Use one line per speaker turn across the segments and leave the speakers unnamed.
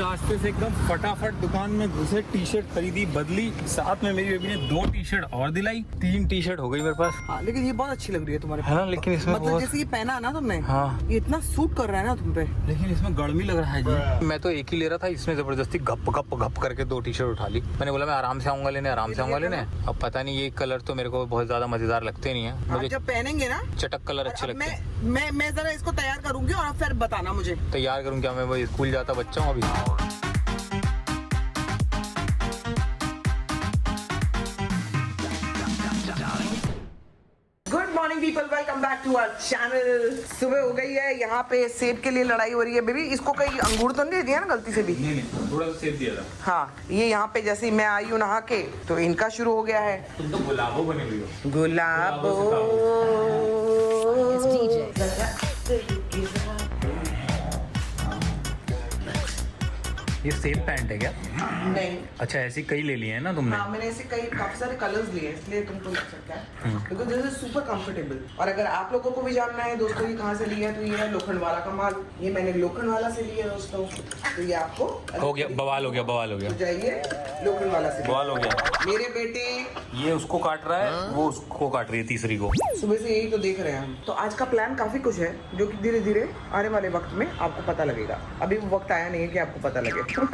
रास्ते से एकदम फटाफट दुकान में घुसे, टी शर्ट खरीदी, बदली, साथ में मेरी बेबी ने 2 टी शर्ट और दिलाई, 3 टी शर्ट हो गई मेरे पास।
हाँ, लेकिन ये बहुत अच्छी लग रही है तुम्हारे
है ना, लेकिन इसमें
मतलब जैसे ये पहना ना तुमने,
हाँ,
ये इतना सूट कर रहा है ना तुम पे,
लेकिन इसमें गर्मी लग रहा है जी। मैं तो एक ही ले रहा था, इसने जबरदस्ती गप गप गप करके 2 टी शर्ट उठा ली। मैंने बोला मैं आराम से आऊंगा लेने, आराम से आऊंगा लेने। अब पता नहीं, ये कलर तो मेरे को बहुत ज्यादा मजेदार लगते नहीं है। मुझे
जब पहनेंगे ना
चटक कलर अच्छे लगते हैं।
मैं जरा इसको तैयार करूंगी और फिर बताना मुझे।
तैयार करूँ क्या? मैं वो स्कूल जाता बच्चा हूँ अभी।
Good morning people, welcome back to our channel. सुबह हो गई है, यहाँ पे सेब के लिए लड़ाई हो रही है। बेबी इसको कहीं अंगूर तो नहीं दिया ना गलती से भी?
नहीं, थोड़ा सा सेब दिया था।
हाँ, ये यहाँ पे जैसे मैं आई हूँ नहा के तो इनका शुरू हो गया है।
तुम तो गुलाबो बने हुई हो।
गुलाबो।
ये सेब पैंट है क्या?
नहीं,
अच्छा, ऐसी कई ले लिए हैं ना तुमने?
हाँ, मैंने ऐसे कई काफी सारे कलर्स लिए इसलिए तुमको लग सकता है, because this is super comfortable. और अगर आप लोगों को भी जानना है दोस्तों ये कहाँ से लिया है तो ये है लोखंडवाला का माल। ये मैंने लोखंडवाला से लिया है दोस्तों, तो ये आपको
हो गया, बवाल हो गया, बवाल हो गया।
तो जाइए लोखंडवाला से।
बवाल हो गया।
मेरे बेटे
ये उसको काट रहा है, वो उसको काट रही है, तीसरी को।
सुबह से यही तो देख रहे हैं हम। तो आज का प्लान काफी कुछ है जो कि धीरे धीरे आने वाले वक्त में आपको पता लगेगा। अभी वो वक्त आया नहीं है कि आपको पता लगे।
ऐसा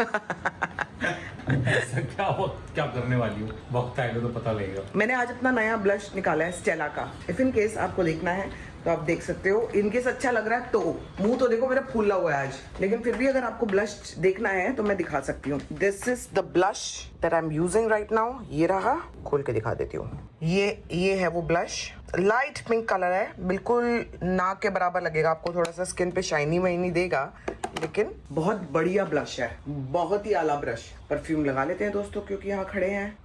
क्या करने वाली हूँ? वक्त आएगा तो पता लगेगा।
मैंने आज अपना नया ब्लश निकाला है स्टेला का। इफ इन केस आपको देखना है तो आप देख सकते हो। इनकेस अच्छा लग रहा है तो मुंह तो देखो मेरा फूला हुआ है आज, लेकिन फिर भी अगर आपको ब्लश देखना है तो मैं दिखा सकती हूँ। This is the blush that I am using right now. ये रहा, खोल के दिखा देती हूँ। ये है वो ब्लश, लाइट पिंक कलर है, बिल्कुल नाक के बराबर लगेगा आपको, थोड़ा सा स्किन पे शाइनी वाइनी देगा, लेकिन बहुत बढ़िया ब्लश है, बहुत ही आला ब्रश। परफ्यूम लगा लेते हैं दोस्तों क्योंकि यहाँ खड़े हैं।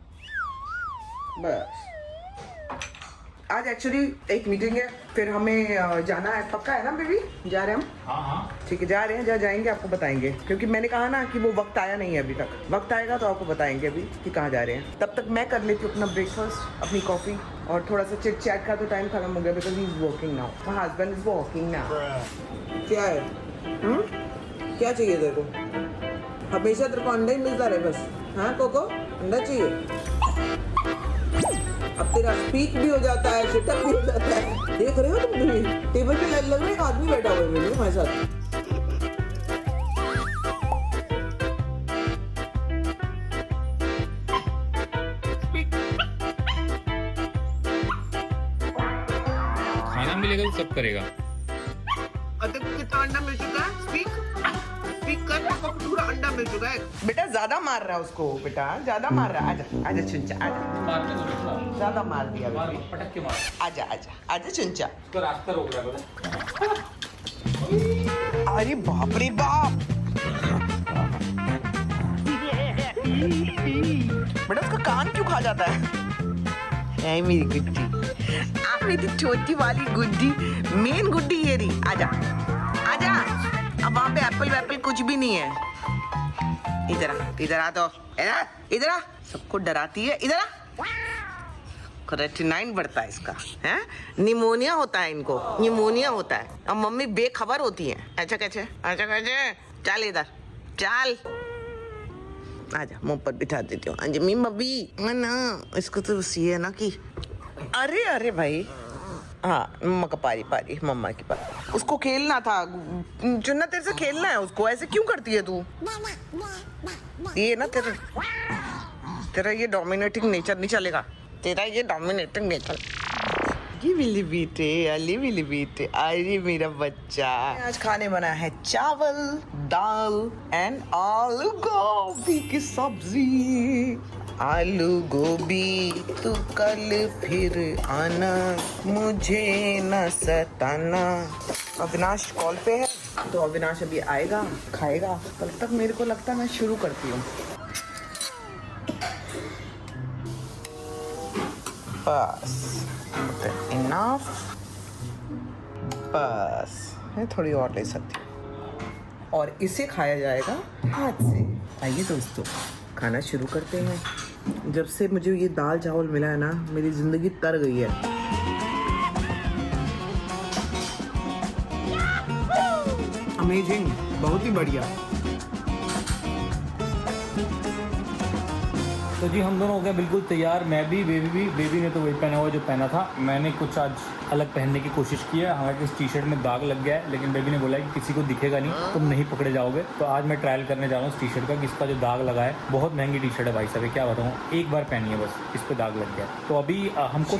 बस आज एक्चुअली एक मीटिंग है, फिर हमें जाना है। पक्का है ना बेबी? जा रहे हैं हम?
हाँ,
ठीक है, जा रहे हैं। जहाँ जाएंगे आपको बताएंगे, क्योंकि मैंने कहा ना कि वो वक्त आया नहीं है अभी तक। वक्त आएगा तो आपको बताएंगे अभी कि कहाँ जा रहे हैं। तब तक मैं कर लेती हूँ अपना ब्रेकफास्ट, अपनी कॉफी, और थोड़ा सा चिट चैट का तो टाइम खत्म हो गया because he is working now. My husband is working now. क्या है? क्या चाहिए तेरे को? हमेशा तेरे को अंडा ही मिलता रहे बस? हाँ कोको, अंडा चाहिए? अब तेरा स्पीच भी हो जाता है, सेटअप भी हो जाता है। देख रहे हो तुम भी? टेबल पे लग रहा है एक आदमी बैठा हुआ है मेरे हमारे साथ।
खाना मिलेगा तो सब करेगा।
कितना अंडा मिल चुका है? स्पीक कर, आपको पूरा अंडा मिल चुका है। बेटा ज्यादा मार रहा है उसको, बेटा ज्यादा मार रहा है। आजा आजा चुंचा, आजा। ज्यादा मार दिया बेबी,
पटक के मार।
आजा आजा आजा चुंचा।
तो रास्ता रोक रहा है।
अरे बाप रे बाप, बेटा उसका कान क्यों खा जाता है? ऐ मेरी गुड्डी, आप मेरी छोटी वाली गुड्डी, मेन गुड्डी ये रही। आजा आजा। अब वहाँ पे एप्पल वैप्पल कुछ भी नहीं है। इधर आ तो, इधर आ। सबको डराती है, इधर आ। क्रेटिनाइन बढ़ता है इसका, है? निमोनिया होता है इनको, निमोनिया होता है। अब मम्मी बेखबर होती है। अच्छा कैसे? चल इधर चल, आजा, मुंह पर बिठा देती हूँ। अंजमी बब्बी ना, इसको तो सी है ना कि अरे भाई, हाँ मम्मा का पारी मम्मा की पारी। उसको खेलना था चुन्ना, तेरे से खेलना है उसको। ऐसे क्यों करती है तू? ये ना तेरा ये डोमिनेटिंग नेचर नहीं चलेगा, तेरा ये डोमिनेटिंग नेचर। अली बेटे, अरे मेरा बच्चा। आज खाने बना है चावल, दाल एंड आलू गोभी की सब्जी। आलू गोभी तू कल फिर आना, मुझे न सताना। अविनाश कॉल पे है तो अविनाश अभी आएगा, खाएगा। तब तक मेरे को लगता है मैं शुरू करती हूँ। बस इनफ, बस मैं थोड़ी और ले सकती हूँ, और इसे खाया जाएगा हाथ से। आइए दोस्तों, खाना शुरू करते हैं। जब से मुझे ये दाल चावल मिला है ना, मेरी जिंदगी तर गई है। अमेजिंग, बहुत ही बढ़िया।
तो जी हम दोनों हो गए बिल्कुल तैयार, मैं भी, बेबी ने तो वही पहना हुआ जो पहना था। मैंने कुछ आज अलग पहनने की कोशिश की है, हालांकि इस टी शर्ट में दाग लग गया है, लेकिन बेबी ने बोला है कि किसी को दिखेगा नहीं, तुम नहीं पकड़े जाओगे। तो आज मैं ट्रायल करने जा रहा हूँ इस टी शर्ट का, कि इसका जो दाग लगा है, बहुत महंगी टी शर्ट है भाई साहब, क्या बताऊँ, एक बार पहनी है बस, इस पर दाग लग गया। तो अभी हमको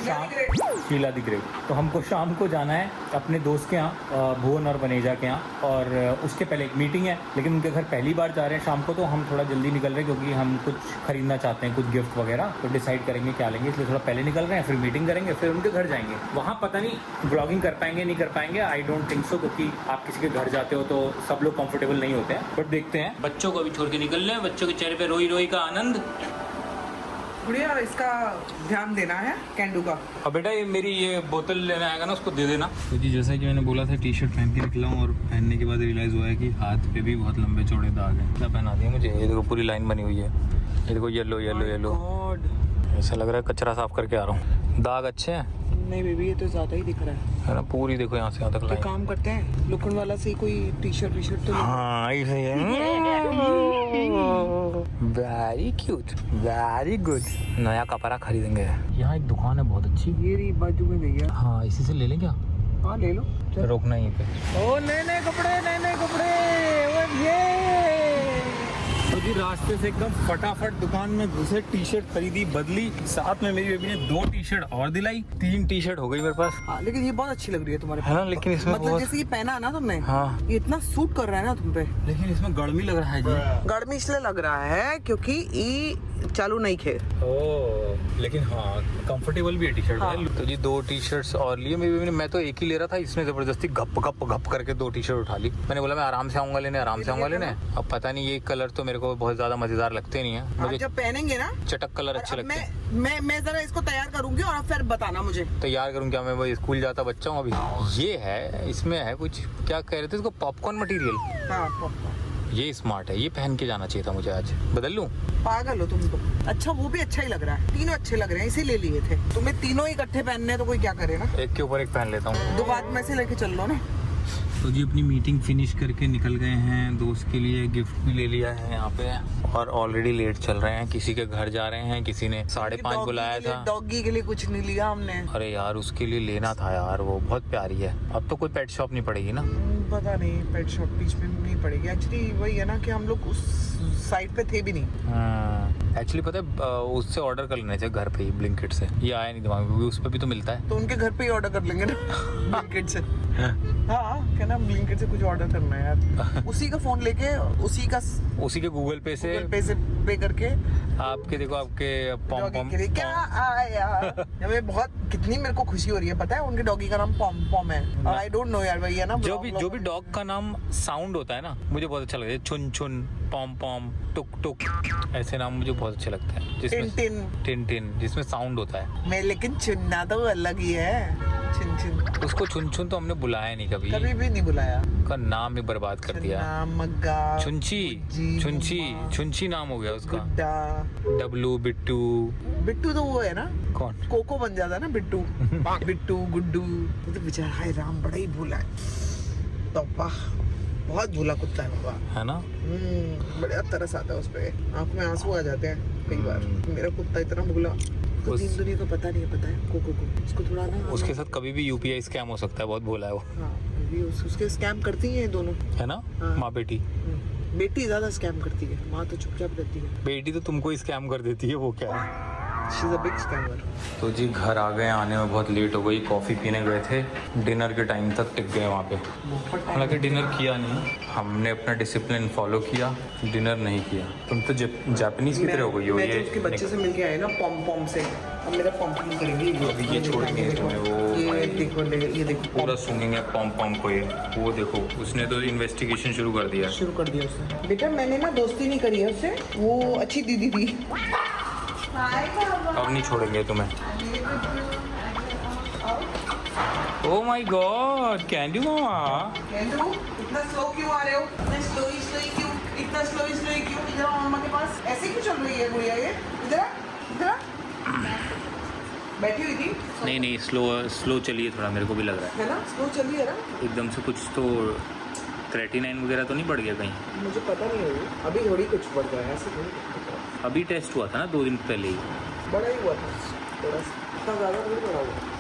शीला दी ग्रेट, तो हमको शाम को जाना है अपने दोस्त के यहाँ, भुवन और बनेजा के यहाँ, और उसके पहले एक मीटिंग है, लेकिन उनके घर पहली बार जा रहे हैं शाम को, तो हम थोड़ा जल्दी निकल रहे हैं क्योंकि हम कुछ खरीदना चाहते हैं, कुछ गिफ्ट वगैरह, तो डिसाइड करेंगे क्या लेंगे, इसलिए थोड़ा पहले निकल रहे हैं, फिर मीटिंग करेंगे, फिर उनके घर जाएंगे। वहाँ पता नहीं ब्लॉगिंग कर पाएंगे नहीं कर पाएंगे, आई डोंट थिंक सो, क्योंकि आप किसी के घर जाते हो तो सब लोग कंफर्टेबल नहीं होते हैं, बट देखते हैं। बच्चों को अभी छोड़ के निकल रहे हैं, बच्चों के चेहरे पे रोई रोई का आनंद।
गुड़िया इसका ध्यान देना है कैंडू का।
और बेटा ये मेरी ये बोतल लेने आएगा ना, उसको दे देना। तो जी जैसा कि मैंने बोला था, टी शर्ट पहन के निकला हूँ, और पहनने के बाद रियलाइज़ हुआ है कि हाथ पे भी बहुत लंबे चौड़े दाग हैं। क्या पहना दिया मुझे, ये देखो पूरी लाइन बनी हुई है, ये देखो येलो येलो येलो, ऐसा लग रहा है कचरा साफ करके आ रहा हूँ। दाग अच्छे हैं?
नहीं बेबी, ये तो ज्यादा ही दिख रहा है
ना, पूरी देखो यहाँ से यहाँ तक लाइन।
काम करते हैं लुकन वाला से कोई टी शर्ट तो
हाँ ऐसे है। Very cute, very good. नया कपड़ा खरीदेंगे। यहाँ एक दुकान है बहुत अच्छी,
ये बाजू में गई है।
हाँ इसी से ले लें क्या?
हाँ ले लो,
रोकना यहीं पे।
ओ नए कपड़े ये।
तो जी रास्ते से एकदम फटाफट दुकान में घुसे, टी शर्ट खरीदी, बदली, साथ में मेरी बेबी ने 2 टी शर्ट और दिलाई, 3 टी शर्ट हो गई मेरे पास।
हाँ लेकिन ये बहुत अच्छी लग रही है तुम्हारे
है ना, लेकिन इसमें
मतलब जैसे ये पहना ना तुमने,
हाँ
ये इतना सूट कर रहा है ना तुम पे,
लेकिन इसमें गर्मी लग रहा है जी।
गर्मी इसलिए लग रहा है क्योंकि ये चालू नहीं खे।
ओह लेकिन हाँ कंफर्टेबल भी है टी शर्ट।
हाँ।
तो जी 2 टी शर्ट्स और लिए मेरी बेबी ने, मैं तो एक ही ले रहा था, इसने जबरदस्ती घप करके 2 टी शर्ट उठा ली। मैंने बोला मैं आराम से आऊंगा लेने, अब पता नहीं ये कलर तो मेरे को बहुत ज्यादा मजेदार लगते नहीं है मुझे,
जब पहनेंगे ना
चटक कलर अच्छे लगते हैं।
मैं जरा इसको तैयार करूंगी और फिर बताना मुझे।
तैयार करूँ क्या, मैं वही स्कूल जाता बच्चा हूँ अभी। ये है, इसमें है कुछ, क्या कह रहे थे इसको, पॉपकॉर्न मटेरियल।
हाँ
ये स्मार्ट है, ये पहन के जाना चाहिए था मुझे आज। बदल लूं?
पागल हो तुम तो। अच्छा वो भी अच्छा ही लग रहा है, तीनों अच्छे लग रहे हैं, इसे ले लिए थे। तुम्हें तीनों ही इकट्ठे पहनने हैं तो कोई क्या करेगा,
एक के ऊपर एक पहन लेता हूँ।
2 बाद में से लेके चल लो ना।
तो जी अपनी मीटिंग फिनिश करके निकल गए हैं, दोस्त के लिए गिफ्ट भी ले लिया है यहाँ पे, और ऑलरेडी लेट चल रहे हैं, किसी के घर जा रहे हैं, किसी ने 5:30 बुलाया था।
डॉगी के लिए कुछ नहीं लिया हमने।
अरे यार उसके लिए लेना था यार, वो बहुत प्यारी है। अब तो कोई पेट शॉप नहीं पड़ेगी ना?
पता नहीं, पेट शॉप बीच में नहीं पड़ेगी। एक्चुअली वही है ना कि हम लोग उस साइड पे थे भी नहीं।
एक्चुअली पता है उससे ऑर्डर कर लेने चाहिए घर पे ही, ब्लिंकिट से। ये आया नहीं दिमाग में, उस पर भी तो मिलता है,
तो उनके घर पे ही ऑर्डर कर लेंगे ना ब्लिंकिट से। हाँ क्या ना, ब्लिंकिट से कुछ ऑर्डर करना है यार, उसी का फोन लेके उसी के गूगल पे से पे करके
आपके देखो, आपके पॉम पॉम
के लिए क्या आया। हमें बहुत कितनी मेरे को खुशी हो रही है, पता है उनके डॉगी का नाम पॉम पॉम है। आई डोंट नो यार भैया ना,
जो भी डॉग का नाम साउंड होता है ना, मुझे बहुत अच्छा लगता है। छुन छुन, पॉम पॉम, टुक टुक, ऐसे नाम मुझे बहुत अच्छे लगते हैं, जिसमें टिन जिसमें साउंड होता है।
मैं लेकिन चुनना तो अलग ही है, छुन छुन।
उसको छुन छुन तो हमने बुलाया नहीं कभी
भी नहीं बुलाया,
का नाम ही बर्बाद कर दिया। छुंची नाम हो गया उसका। डब्लू, बिट्टू
तो वो है ना,
कौन
कोको बन जाता है ना, बिट्टू गुड्डू। तो बेचारा हाय राम बड़ा ही भूला है, तौबा बहुत भूला कुत्ता है बाबा, है ना। बड़ा तरस आता है उस पे, आंख में आंसू आ जाते हैं कई बार। मेरा कुत्ता इतना भूला, दीन दुनिया को पता नहीं है, पता है कोको को, उसको थोड़ा ना,
उसके साथ कभी भी यूपीआई स्कैम हो सकता है, बहुत भोला है वो।
हाँ, उसके स्कैम करती हैं दोनों,
है ना।
हाँ।
माँ बेटी,
बेटी ज्यादा स्कैम करती है, माँ तो चुपचाप रहती है।
बेटी तो तुमको ही स्कैम कर देती है, वो क्या है।
She's a big scammer.
तो जी घर आ गए, आने में बहुत लेट हो गई, कॉफ़ी पीने गए थे, डिनर के टाइम तक टिक गए वहाँ पे। हालांकि डिनर किया नहीं, हमने अपना डिसिप्लिन फॉलो किया, डिनर नहीं किया। तुम तो जापानीज की तरह हो गई हो।
ये उसके बच्चे से मिलके आए ना पॉम से, अब मेरा पॉम करेंगे।
अभी ये छोड़ेंगे तुम्हें, वो
ये देखो
पूरा सूंघेंगे पॉम को। ये वो देखो, उसने तो इन्वेस्टिगेशन शुरू कर दिया
उसने। बेटा मैंने ना दोस्ती नहीं करी है उससे, वो अच्छी दीदी थी।
अब नहीं छोड़ेंगे तुम्हें। ओह माय गॉड, कैंडी मामा।
कैंडू, इतना स्लो क्यों आ रहे हो? इतना स्लोई क्यों? इतना स्लोई क्यों? इधर आओ मम्मा के पास। ऐसे क्यों चल रही है गुड़िया ये? इधर बैठी हुई थी।
नहीं स्लो चलिए थोड़ा, मेरे को भी लग रहा
है ना, स्लो चली है ना
एकदम से। कुछ तो 39 वगैरह तो नहीं बढ़ गया कहीं?
मुझे पता नहीं है, अभी थोड़ी कुछ बढ़ गया है, ऐसे थोड़ी।
अभी टेस्ट हुआ था ना 2 दिन पहले ही।
बड़ा ही हुआ था थोड़ा सा, इतना ज़्यादा नहीं बड़ा हुआ।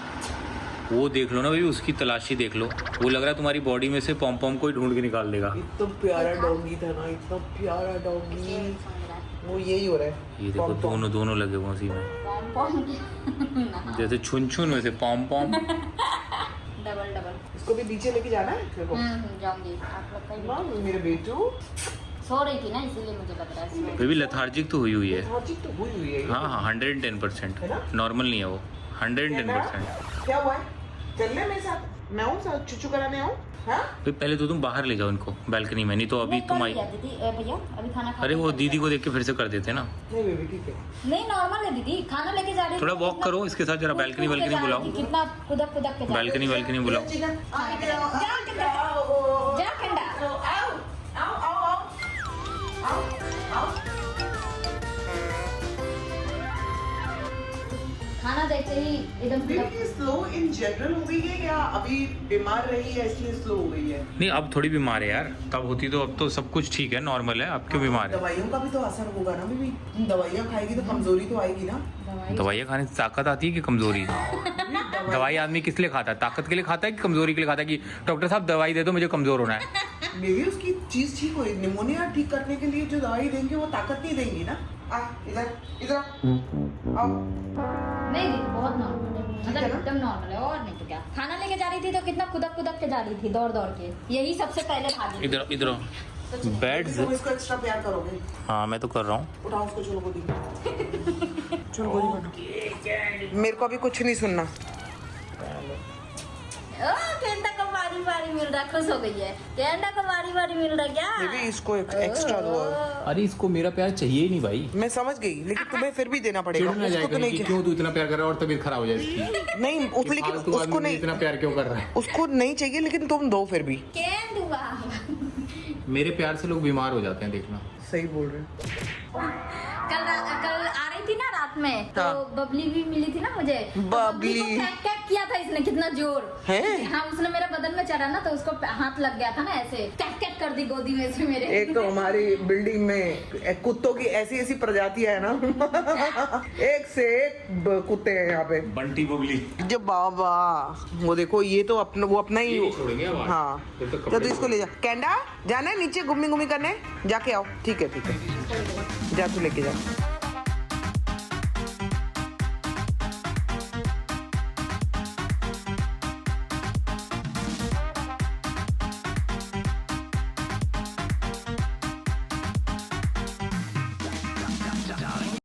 वो देख लो ना भाई, उसकी तलाशी देख लो। वो लग रहा है तुम्हारी बॉडी में से पॉम पॉम को ही ढूंढ के निकाल देगा।
इतना प्यारा डॉगी था ना, इतना प्यारा डॉगी। वो यही हो रहा है।
ये देखो दोनों लगे हुए उसी में,
पॉम पॉम
जैसे छुन छुन वैसे पॉम पॉम।
डबल
इसको भी पीछे लेके जाना है मेरे को।
जाऊंगी। आप लोग कहीं
माँ, मेरे बेटू
सो रही थी ना, इसीलिए मुझे लग रहा है
फिर भी लेथार्जिक तो हुई है।
हाजी तो हुई हुई है ये।
हाँ 110%।
है ना?
नॉर्मल नहीं है वो, 110%।
क्या हुआ है? चलने मेरे साथ, मैं हूँ साथ, चुचू कराने आऊँ? हाँ?
फिर पहले तो तुम बाहर ले जाओ इनको बालकनी में, नहीं तो अभी तुम आई।
दीदी भैया अभी खाना खा
अरे वो दीदी को देख के फिर से कर देते ना।
नहीं बेबी ठीक है।
नहीं नॉर्मल है दीदी, खाना लेके जा रही
थोड़ा वॉक करो इसके साथ, जरा बालकनी बुलाओ।
कितना कुदक के जा रही
बालकनी बुलाओ।
चिकन
जा कंडा। खाना देते ही एकदम
बेबी स्लो इन जनरल हो गई है या अभी बीमार रही है इसलिए स्लो हो गई है?
नहीं अब थोड़ी बीमार है यार, तब होती तो अब तो सब कुछ ठीक है, नॉर्मल है। अब क्यों बीमार है?
दवाइयों का भी तो असर होगा ना बेबी। तुम दवाइयाँ खाएगी तो कमजोरी तो आएगी ना।
दवाइयाँ खाने से ताकत आती है कि कमजोरी? दवाई आदमी किस लिए खाता है? ताकत के लिए खाता है कि कमजोरी के लिए खाता है? कि डॉक्टर साहब दवाई दे दो मुझे कमजोर होना है।
बेबी उसकी चीज ठीक हुई, निमोनिया ठीक करने के लिए जो दवाई देंगे वो ताकत नहीं देंगी ना। आ इधर आओ।
नहीं दीदी बहुत नॉर्मल है, मतलब
है ना?
एकदम नॉर्मल है। और नहीं तो क्या, खाना लेके जा रही थी तो कितना कुदक के जा रही थी, दौड़ के। यही सबसे पहले भागी।
इधर बेड।
तुम इसको एक्स्ट्रा प्यार करोगे?
हाँ मैं तो कर रहा हूँ।
उठाओ उसको, चलो गोदी में। चलो गोदी में। मेरे को अभी कुछ नहीं सुनना।
केंडा को बारी मिल रहा, खुश हो गई है। केंडा को बारी मिल रहा क्या?
बेबी इसको एक्स्ट्रा दो।
अरे इसको मेरा प्यार चाहिए ही नहीं भाई।
मैं समझ गई, लेकिन तुम्हें फिर भी देना पड़ेगा।
चिढ़ ना
उसको
जाए
तो नहीं
क्यों तू इतना प्यार कर रहा है और तबीयत खराब हो जाए इसकी।
नहीं लेकिन
फालतू
उसको
आदमी
नहीं,
इतना प्यार क्यों कर रहा है?
उसको नहीं चाहिए, लेकिन तुम दो फिर भी।
केन दूंगा।
मेरे प्यार से लोग बीमार हो जाते हैं, देखना।
सही बोल रहे हो।
कल आ रही थी ना रात में, तो
हाँ।
बबली भी मिली थी ना मुझे। तो
बबली।
को कैक किया था इसने, कितना जोर
है?
हाँ उसने मेरे बदन में चढ़ा ना, तो उसको हाथ लग गया था ना, ऐसे कैक कर दी गोदी में से मेरे।
एक तो हमारी बिल्डिंग में कुत्तों की ऐसी प्रजातियां है ना। एक से एक कुत्ते हैं यहाँ पे।
बंटी बबली।
जो बाबा, वो देखो ये तो अपना, वो अपना ही।
छोड़ेंगे अब।
हाँ
फिर तो
तो इसको ले जा। कैंडा जाना है नीचे घूमी करने, जाके आओ। ठीक है जा तू लेके जा।